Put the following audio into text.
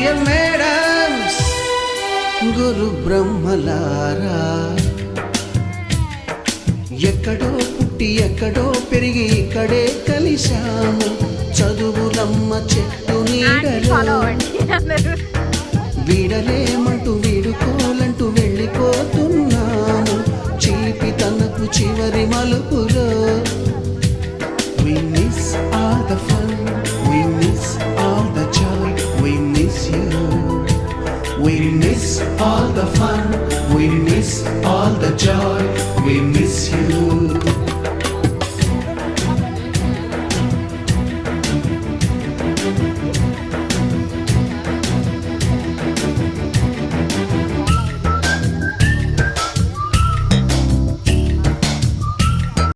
Dear madams, గురు బ్రహ్మలారా, ఎక్కడో పుట్టి ఎక్కడో పెరిగి ఇక్కడే కలిశాము. చదువులమ్మ చెట్టు నీడలో వీడలేమంటూ వీడుకోలంటూ వెళ్ళిపోతున్నాము. చిలిపి తనకు చివరి మలుపు